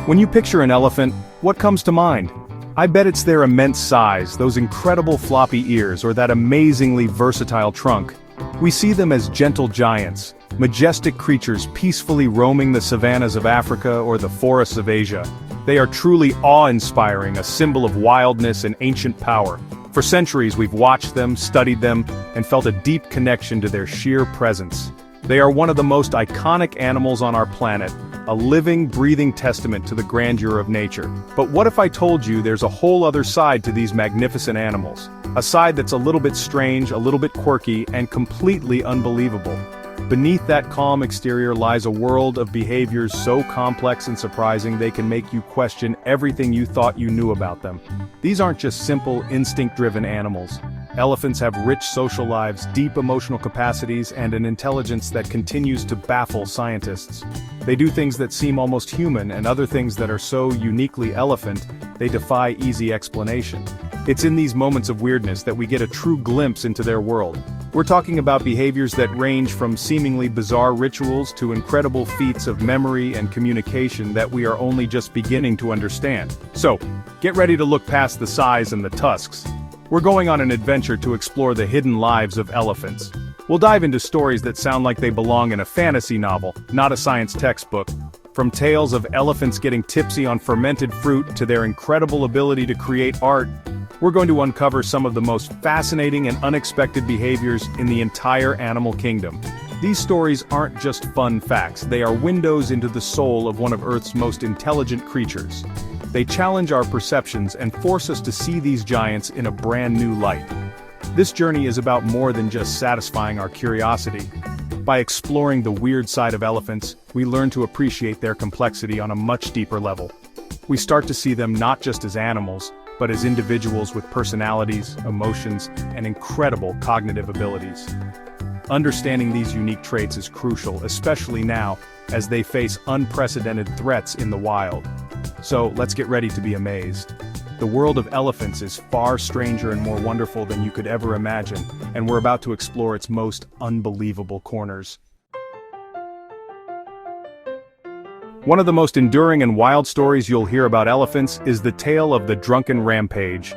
When you picture an elephant, what comes to mind? I bet it's their immense size, those incredible floppy ears, or that amazingly versatile trunk. We see them as gentle giants, majestic creatures peacefully roaming the savannas of Africa or the forests of Asia. They are truly awe-inspiring, a symbol of wildness and ancient power. For centuries we've watched them, studied them, and felt a deep connection to their sheer presence. They are one of the most iconic animals on our planet, a living, breathing testament to the grandeur of nature. But what if I told you there's a whole other side to these magnificent animals? A side that's a little bit strange, a little bit quirky, and completely unbelievable. Beneath that calm exterior lies a world of behaviors so complex and surprising they can make you question everything you thought you knew about them. These aren't just simple, instinct-driven animals. Elephants have rich social lives, deep emotional capacities, and an intelligence that continues to baffle scientists. They do things that seem almost human and other things that are so uniquely elephant, they defy easy explanation. It's in these moments of weirdness that we get a true glimpse into their world. We're talking about behaviors that range from seemingly bizarre rituals to incredible feats of memory and communication that we are only just beginning to understand. So, get ready to look past the size and the tusks. We're going on an adventure to explore the hidden lives of elephants. We'll dive into stories that sound like they belong in a fantasy novel, not a science textbook. From tales of elephants getting tipsy on fermented fruit to their incredible ability to create art, we're going to uncover some of the most fascinating and unexpected behaviors in the entire animal kingdom. These stories aren't just fun facts, they are windows into the soul of one of Earth's most intelligent creatures. They challenge our perceptions and force us to see these giants in a brand new light. This journey is about more than just satisfying our curiosity. By exploring the weird side of elephants, we learn to appreciate their complexity on a much deeper level. We start to see them not just as animals, but as individuals with personalities, emotions, and incredible cognitive abilities. Understanding these unique traits is crucial, especially now, as they face unprecedented threats in the wild. So, let's get ready to be amazed. The world of elephants is far stranger and more wonderful than you could ever imagine, and we're about to explore its most unbelievable corners. One of the most enduring and wild stories you'll hear about elephants is the tale of the Drunken rampage.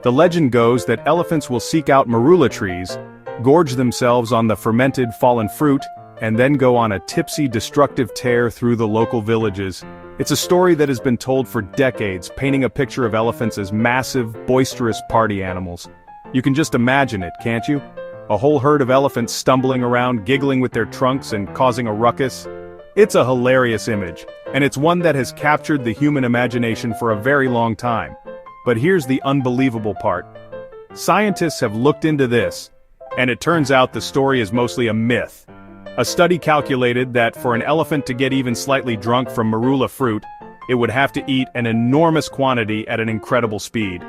The legend goes that elephants will seek out marula trees, gorge themselves on the fermented fallen fruit, and then go on a tipsy, destructive tear through the local villages. It's a story that has been told for decades, painting a picture of elephants as massive, boisterous party animals. You can just imagine it, can't you? A whole herd of elephants stumbling around, giggling with their trunks and causing a ruckus. It's a hilarious image, and it's one that has captured the human imagination for a very long time. But here's the unbelievable part. Scientists have looked into this, and it turns out the story is mostly a myth. A study calculated that for an elephant to get even slightly drunk from marula fruit, it would have to eat an enormous quantity at an incredible speed.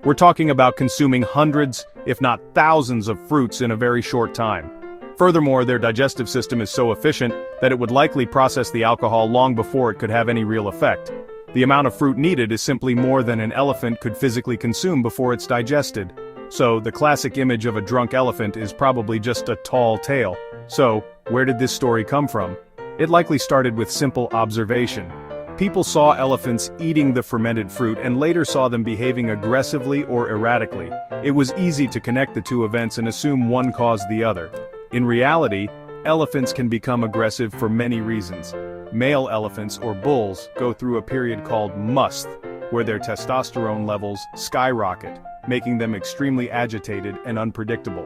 We're talking about consuming hundreds, if not thousands of fruits in a very short time. Furthermore, their digestive system is so efficient that it would likely process the alcohol long before it could have any real effect. The amount of fruit needed is simply more than an elephant could physically consume before it's digested. So, the classic image of a drunk elephant is probably just a tall tale. So, where did this story come from? It likely started with simple observation. People saw elephants eating the fermented fruit and later saw them behaving aggressively or erratically. It was easy to connect the two events and assume one caused the other. In reality, elephants can become aggressive for many reasons. Male elephants, or bulls, go through a period called must, where their testosterone levels skyrocket, making them extremely agitated and unpredictable.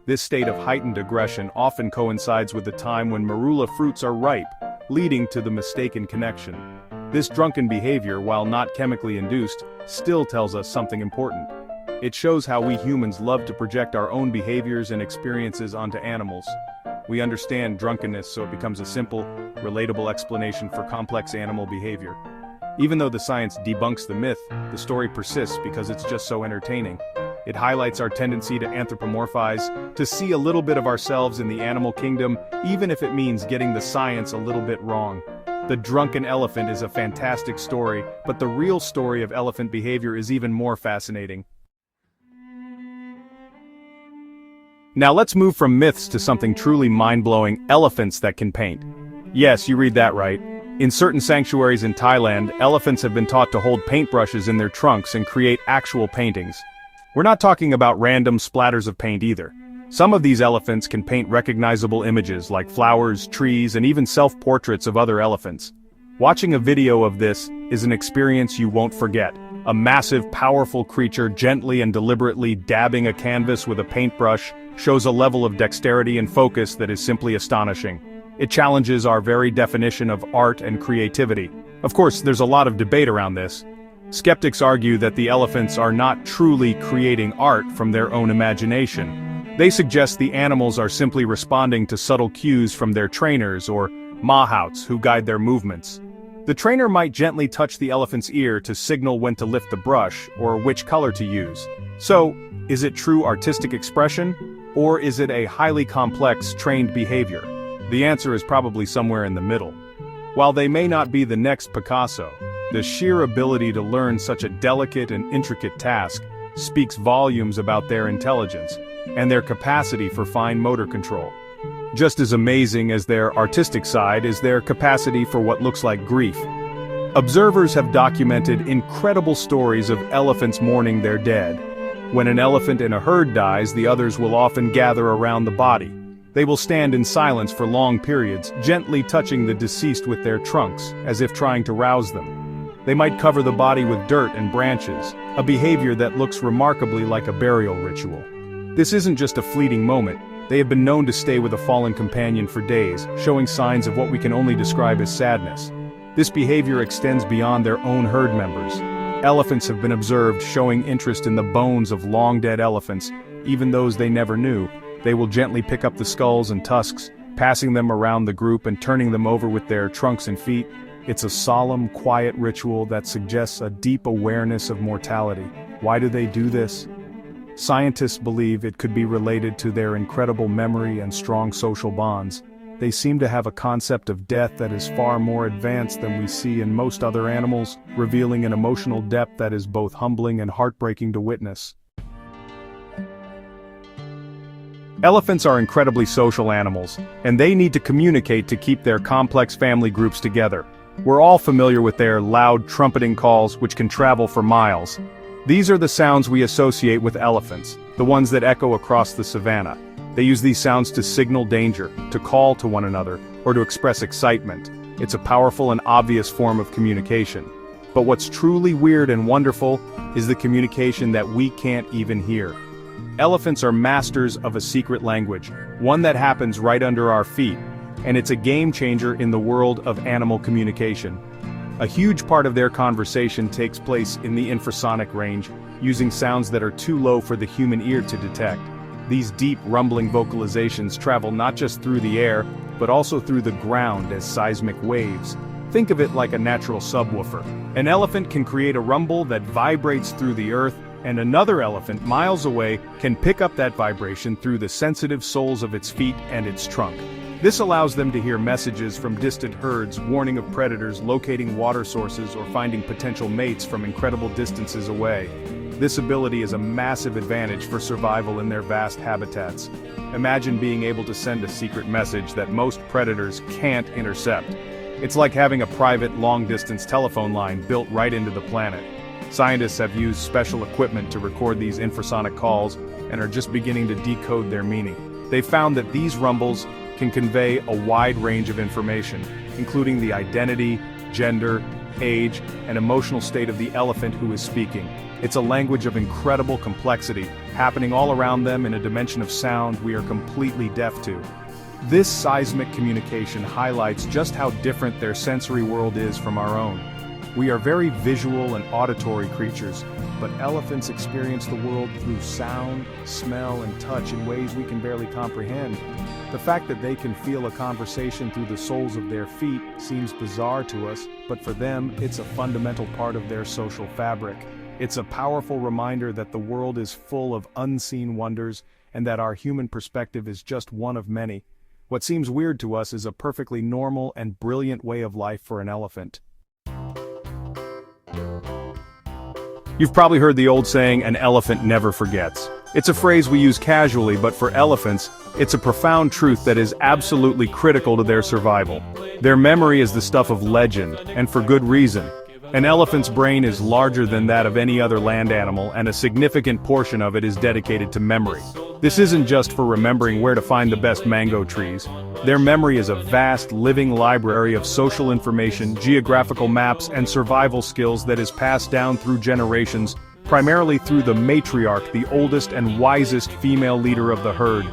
This state of heightened aggression often coincides with the time when marula fruits are ripe, leading to the mistaken connection. This drunken behavior, while not chemically induced, still tells us something important. It shows how we humans love to project our own behaviors and experiences onto animals. We understand drunkenness, so it becomes a simple, relatable explanation for complex animal behavior. Even though the science debunks the myth, the story persists because it's just so entertaining. It highlights our tendency to anthropomorphize, to see a little bit of ourselves in the animal kingdom, even if it means getting the science a little bit wrong. The drunken elephant is a fantastic story, but the real story of elephant behavior is even more fascinating. Now let's move from myths to something truly mind-blowing: elephants that can paint. Yes, you read that right. In certain sanctuaries in Thailand, elephants have been taught to hold paintbrushes in their trunks and create actual paintings. We're not talking about random splatters of paint either. Some of these elephants can paint recognizable images like flowers, trees, and even self-portraits of other elephants. Watching a video of this is an experience you won't forget. A massive, powerful creature gently and deliberately dabbing a canvas with a paintbrush shows a level of dexterity and focus that is simply astonishing. It challenges our very definition of art and creativity. Of course, there's a lot of debate around this. Skeptics argue that the elephants are not truly creating art from their own imagination. They suggest the animals are simply responding to subtle cues from their trainers or mahouts who guide their movements. The trainer might gently touch the elephant's ear to signal when to lift the brush or which color to use. So, is it true artistic expression, or is it a highly complex, trained behavior? The answer is probably somewhere in the middle. While they may not be the next Picasso, the sheer ability to learn such a delicate and intricate task speaks volumes about their intelligence and their capacity for fine motor control. Just as amazing as their artistic side is their capacity for what looks like grief. Observers have documented incredible stories of elephants mourning their dead. When an elephant in a herd dies, the others will often gather around the body. They will stand in silence for long periods, gently touching the deceased with their trunks, as if trying to rouse them. They might cover the body with dirt and branches, a behavior that looks remarkably like a burial ritual. This isn't just a fleeting moment. They have been known to stay with a fallen companion for days, showing signs of what we can only describe as sadness. This behavior extends beyond their own herd members. Elephants have been observed showing interest in the bones of long-dead elephants, even those they never knew. They will gently pick up the skulls and tusks, passing them around the group and turning them over with their trunks and feet. It's a solemn, quiet ritual that suggests a deep awareness of mortality. Why do they do this? Scientists believe it could be related to their incredible memory and strong social bonds. They seem to have a concept of death that is far more advanced than we see in most other animals, revealing an emotional depth that is both humbling and heartbreaking to witness. Elephants are incredibly social animals, and they need to communicate to keep their complex family groups together. We're all familiar with their loud trumpeting calls, which can travel for miles. These are the sounds we associate with elephants, the ones that echo across the savanna. They use these sounds to signal danger, to call to one another, or to express excitement. It's a powerful and obvious form of communication. But what's truly weird and wonderful is the communication that we can't even hear. Elephants are masters of a secret language, one that happens right under our feet, and it's a game changer in the world of animal communication. A huge part of their conversation takes place in the infrasonic range, using sounds that are too low for the human ear to detect. These deep, rumbling vocalizations travel not just through the air, but also through the ground as seismic waves. Think of it like a natural subwoofer. An elephant can create a rumble that vibrates through the earth, and another elephant miles away can pick up that vibration through the sensitive soles of its feet and its trunk. This allows them to hear messages from distant herds, warning of predators, locating water sources, or finding potential mates from incredible distances away. This ability is a massive advantage for survival in their vast habitats. Imagine being able to send a secret message that most predators can't intercept. It's like having a private, long-distance telephone line built right into the planet. Scientists have used special equipment to record these infrasonic calls and are just beginning to decode their meaning. They've found that these rumbles can convey a wide range of information, including the identity, gender, age, and emotional state of the elephant who is speaking. It's a language of incredible complexity, happening all around them in a dimension of sound we are completely deaf to. This seismic communication highlights just how different their sensory world is from our own. We are very visual and auditory creatures, but elephants experience the world through sound, smell, and touch in ways we can barely comprehend. The fact that they can feel a conversation through the soles of their feet seems bizarre to us, but for them, it's a fundamental part of their social fabric. It's a powerful reminder that the world is full of unseen wonders, and that our human perspective is just one of many. What seems weird to us is a perfectly normal and brilliant way of life for an elephant. You've probably heard the old saying, an elephant never forgets. It's a phrase we use casually, but for elephants, it's a profound truth that is absolutely critical to their survival. Their memory is the stuff of legend, and for good reason. An elephant's brain is larger than that of any other land animal, and a significant portion of it is dedicated to memory. This isn't just for remembering where to find the best mango trees. Their memory is a vast, living library of social information, geographical maps, and survival skills that is passed down through generations, primarily through the matriarch, the oldest and wisest female leader of the herd.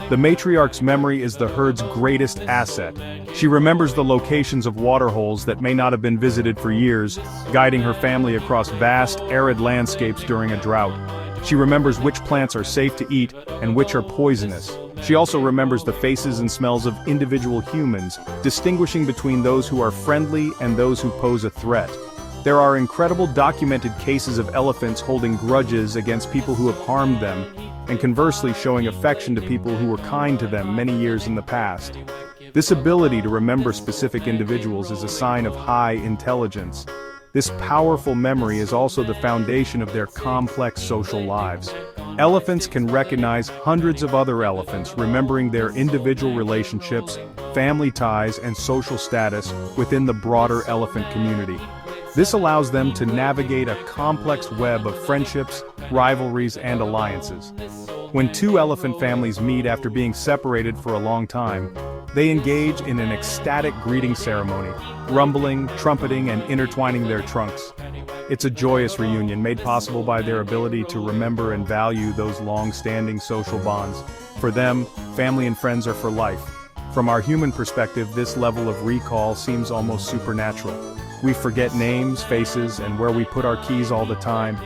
The matriarch's memory is the herd's greatest asset. She remembers the locations of waterholes that may not have been visited for years, guiding her family across vast, arid landscapes during a drought. She remembers which plants are safe to eat and which are poisonous. She also remembers the faces and smells of individual humans, distinguishing between those who are friendly and those who pose a threat. There are incredible documented cases of elephants holding grudges against people who have harmed them, and conversely showing affection to people who were kind to them many years in the past. This ability to remember specific individuals is a sign of high intelligence. This powerful memory is also the foundation of their complex social lives. Elephants can recognize hundreds of other elephants, remembering their individual relationships, family ties, and social status within the broader elephant community. This allows them to navigate a complex web of friendships, rivalries, and alliances. When two elephant families meet after being separated for a long time, they engage in an ecstatic greeting ceremony, rumbling, trumpeting, and intertwining their trunks. It's a joyous reunion made possible by their ability to remember and value those long-standing social bonds. For them, family and friends are for life. From our human perspective, this level of recall seems almost supernatural. We forget names, faces, and where we put our keys all the time.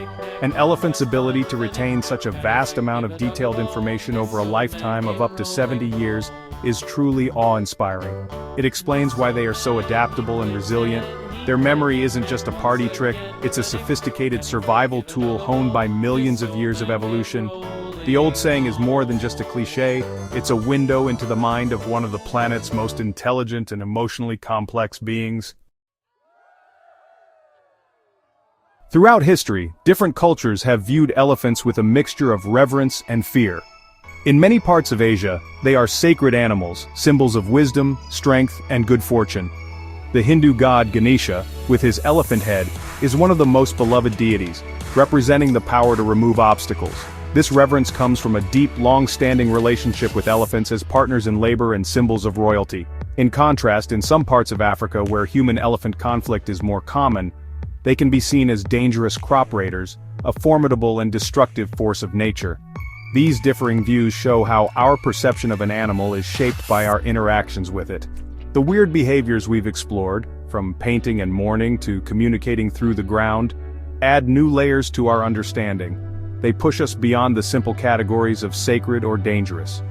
An elephant's ability to retain such a vast amount of detailed information over a lifetime of up to 70 years is truly awe-inspiring. It explains why they are so adaptable and resilient. Their memory isn't just a party trick, it's a sophisticated survival tool honed by millions of years of evolution. The old saying is more than just a cliché, it's a window into the mind of one of the planet's most intelligent and emotionally complex beings. Throughout history, different cultures have viewed elephants with a mixture of reverence and fear. In many parts of Asia, they are sacred animals, symbols of wisdom, strength, and good fortune. The Hindu god Ganesha, with his elephant head, is one of the most beloved deities, representing the power to remove obstacles. This reverence comes from a deep, long-standing relationship with elephants as partners in labor and symbols of royalty. In contrast, in some parts of Africa where human-elephant conflict is more common, they can be seen as dangerous crop raiders, a formidable and destructive force of nature. These differing views show how our perception of an animal is shaped by our interactions with it. The weird behaviors we've explored, from painting and mourning to communicating through the ground, add new layers to our understanding. They push us beyond the simple categories of sacred or dangerous.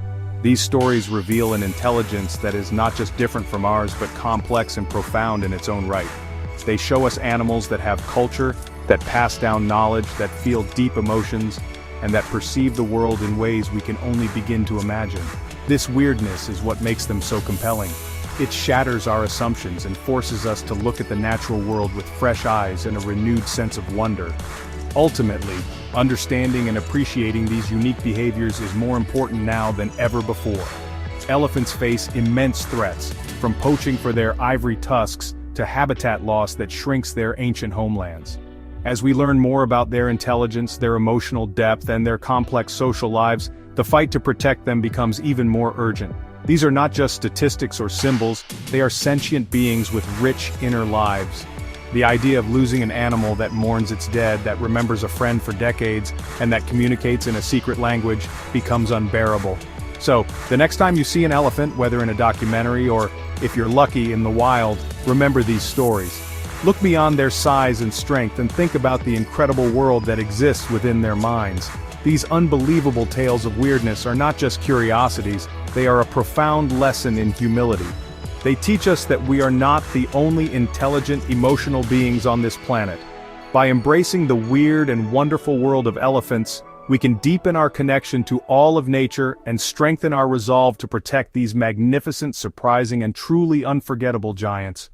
These stories reveal an intelligence that is not just different from ours but complex and profound in its own right. They show us animals that have culture, that pass down knowledge, that feel deep emotions, and that perceive the world in ways we can only begin to imagine. This weirdness is what makes them so compelling. It shatters our assumptions and forces us to look at the natural world with fresh eyes and a renewed sense of wonder. Ultimately, understanding and appreciating these unique behaviors is more important now than ever before. Elephants face immense threats, from poaching for their ivory tusks to habitat loss that shrinks their ancient homelands. As we learn more about their intelligence, their emotional depth, and their complex social lives, the fight to protect them becomes even more urgent. These are not just statistics or symbols, they are sentient beings with rich inner lives. The idea of losing an animal that mourns its dead, that remembers a friend for decades, and that communicates in a secret language, becomes unbearable. So, the next time you see an elephant, whether in a documentary or, if you're lucky, in the wild, remember these stories. Look beyond their size and strength and think about the incredible world that exists within their minds. These unbelievable tales of weirdness are not just curiosities, they are a profound lesson in humility. They teach us that we are not the only intelligent, emotional beings on this planet. By embracing the weird and wonderful world of elephants, we can deepen our connection to all of nature and strengthen our resolve to protect these magnificent, surprising, and truly unforgettable giants.